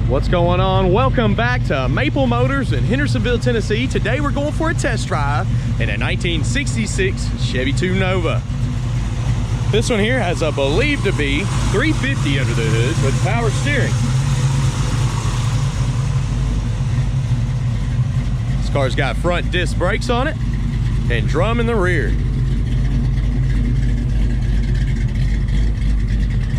What's going on? Welcome back to Maple Motors in Hendersonville, Tennessee. Today we're going for a test drive in a 1966 Chevy 2 Nova. This one here has a believed to be 350 under the hood with power steering. This car's got front disc brakes on it and drum in the rear.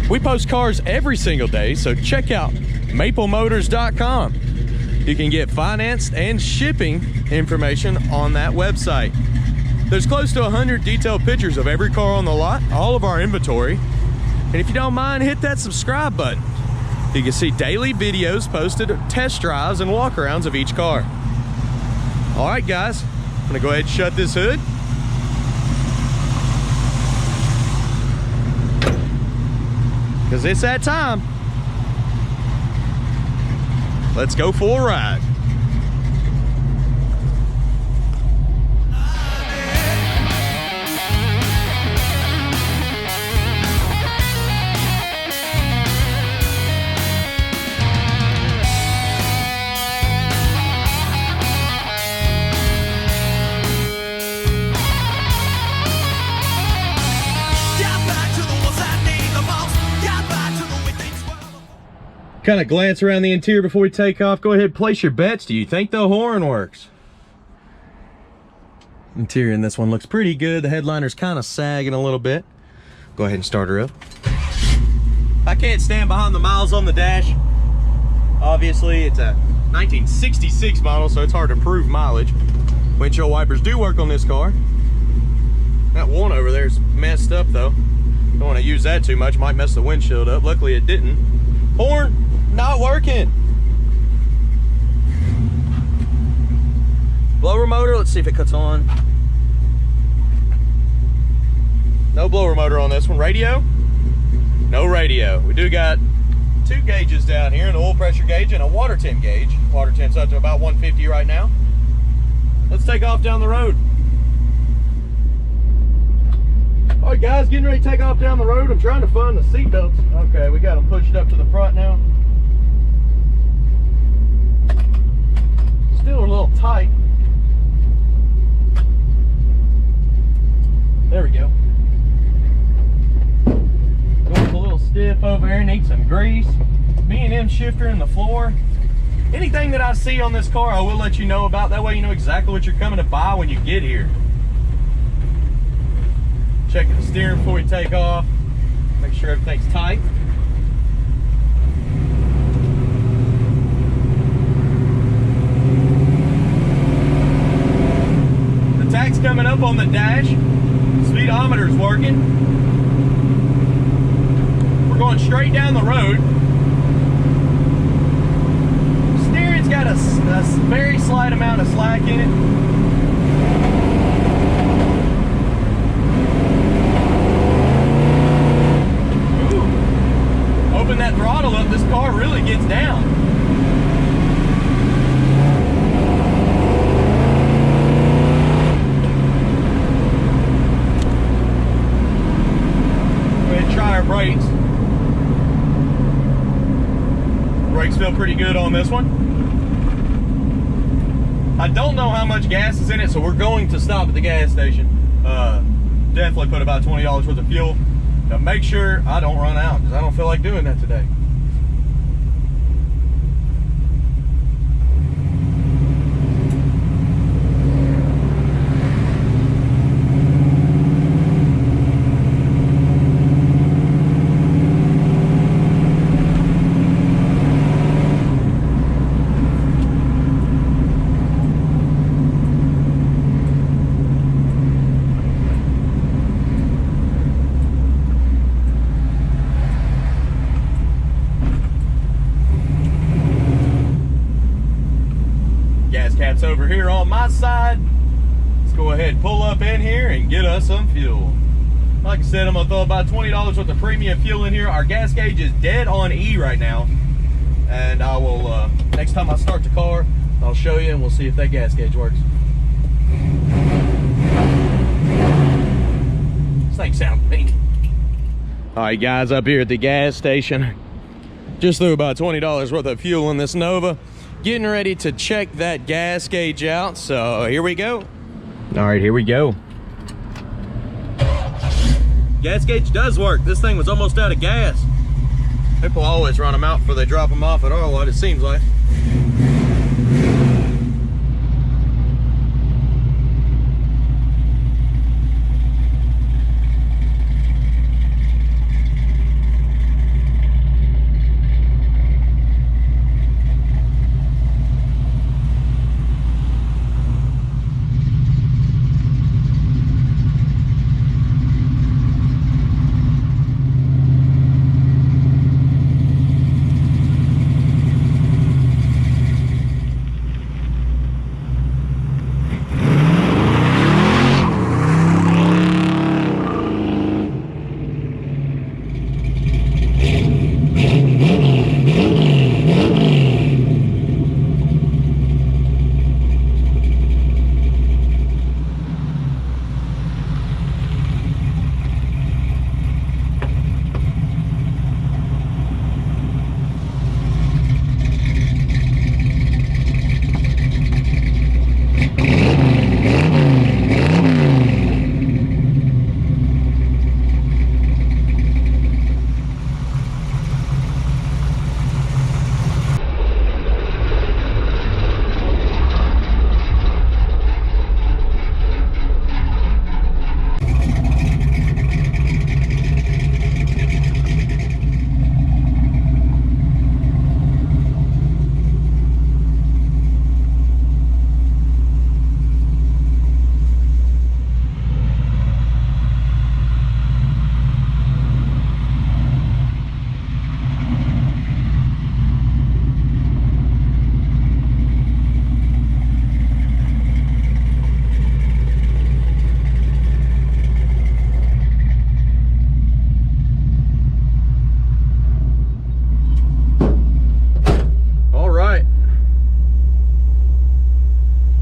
We post cars every single day, so check out maplemotors.com. You can get financed and shipping information on that website. There's close to 100 detailed pictures of every car on the lot, all of our inventory. And if you don't mind, hit that subscribe button. You can see daily videos posted, test drives and walkarounds of each car. All right, guys, I'm gonna go ahead and shut this hood. Because it's that time. Let's go for a ride. Kind of glance around the interior before we take off. Go ahead, place your bets. Do you think the horn works? Interior in this one looks pretty good. The headliner's kind of sagging a little bit. Go ahead and start her up. I can't stand behind the miles on the dash. Obviously, it's a 1966 model, so it's hard to prove mileage. Windshield wipers do work on this car. That one over there is messed up, though. Don't want to use that too much. Might mess the windshield up. Luckily, it didn't. Horn not working. Blower motor, let's see if it cuts on. No blower motor on this one. Radio? No radio. We do got two gauges down here, an oil pressure gauge and a water temp gauge. Water temp's up to about 150 right now. Let's take off down the road. All right, guys, getting ready to take off down the road. I'm trying to find the seat belts. Okay, we got them pushed up to the front now. Still a little tight. There we go. Going a little stiff over here, need some grease. B&M shifter in the floor. Anything that I see on this car, I will let you know about. That way you know exactly what you're coming to buy when you get here. Checking the steering before we take off. Make sure everything's tight. The tach's coming up on the dash. Speedometer's working. We're going straight down the road. Steering's got a very slight amount of slack in it. Open that throttle up, this car really gets down. Go ahead and try our brakes. Brakes feel pretty good on this one. I don't know how much gas is in it, so we're going to stop at the gas station. Definitely put about $20 worth of fuel. Now make sure I don't run out, because I don't feel like doing that today. Cat's over here on my side. Let's go ahead and pull up in here and get us some fuel. Like I said, I'm gonna throw about $20 worth of premium fuel in here. Our gas gauge is dead on E right now, and I will next time I start the car, I'll show you and we'll see if that gas gauge works. This thing sounds mean. All right, guys, up here at the gas station, Just threw about $20 worth of fuel in this Nova. Getting ready to check that gas gauge out, so here we go. All right, here we go. Gas gauge does work. This thing was almost out of gas. People always run them out before they drop them off at our lot, it seems like.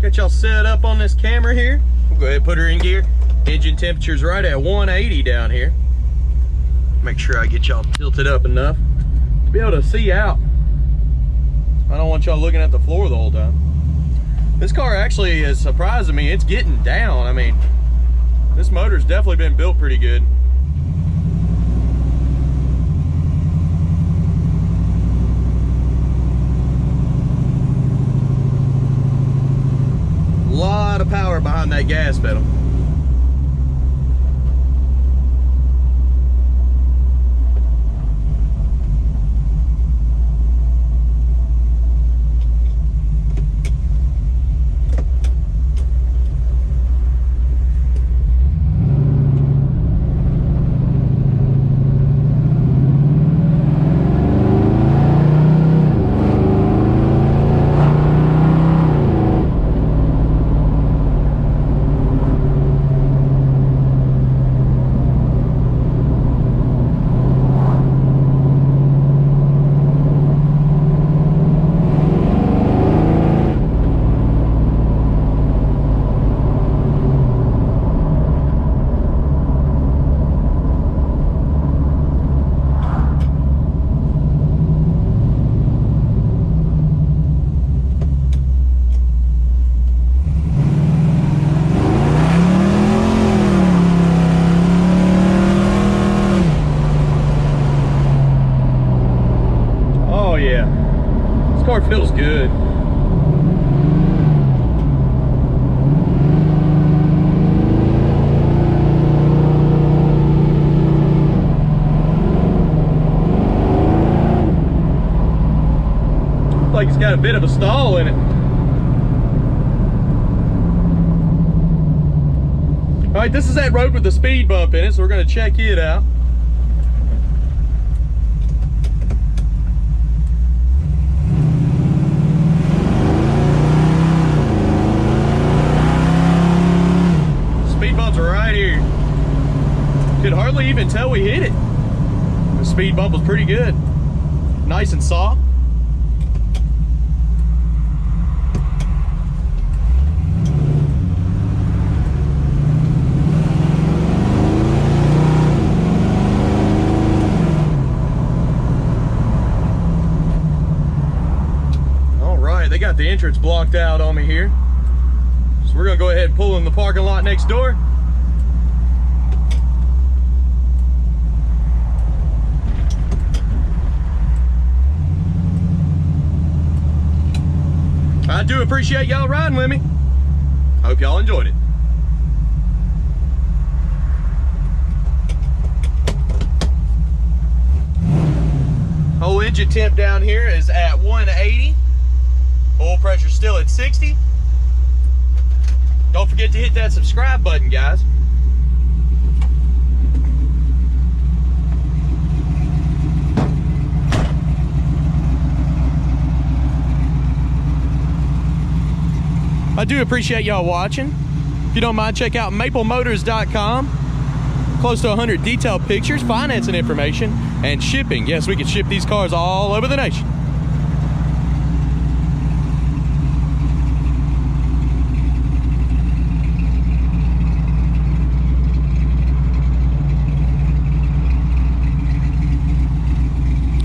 Got y'all set up on this camera here. We'll go ahead and put her in gear. Engine temperature's right at 180 down here. Make sure I get y'all tilted up enough to be able to see out. I don't want y'all looking at the floor the whole time. This car actually is surprising me. It's getting down. I mean, this motor's definitely been built pretty good. Lot of power behind that gas pedal. Feels good. Like it's got a bit of a stall in it. All right, this is that road with the speed bump in it, so we're going to check it out. Right here. Could hardly even tell we hit it. The speed bump was pretty good. Nice and soft. right, they got the entrance blocked out on me here. So we're gonna go ahead and pull in the parking lot next door. I do appreciate y'all riding with me. Hope y'all enjoyed it. Whole engine temp down here is at 180. Oil pressure still at 60. Don't forget to hit that subscribe button, guys. I do appreciate y'all watching. If you don't mind, check out maplemotors.com. Close to 100 detailed pictures, financing information, and shipping. Yes, we can ship these cars all over the nation.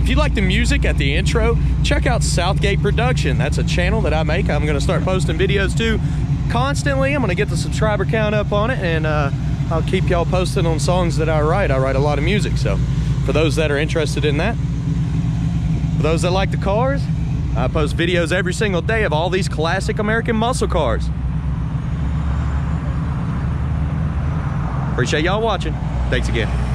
If you like the music at the intro, check out Southgate Production. That's a channel that I make. I'm going to start posting videos too constantly. I'm going to get the subscriber count up on it, and I'll keep y'all posted on songs that I write. I write a lot of music, so for those that are interested in that. For those that like the cars, I post videos every single day of all these classic American muscle cars. Appreciate y'all watching. Thanks again.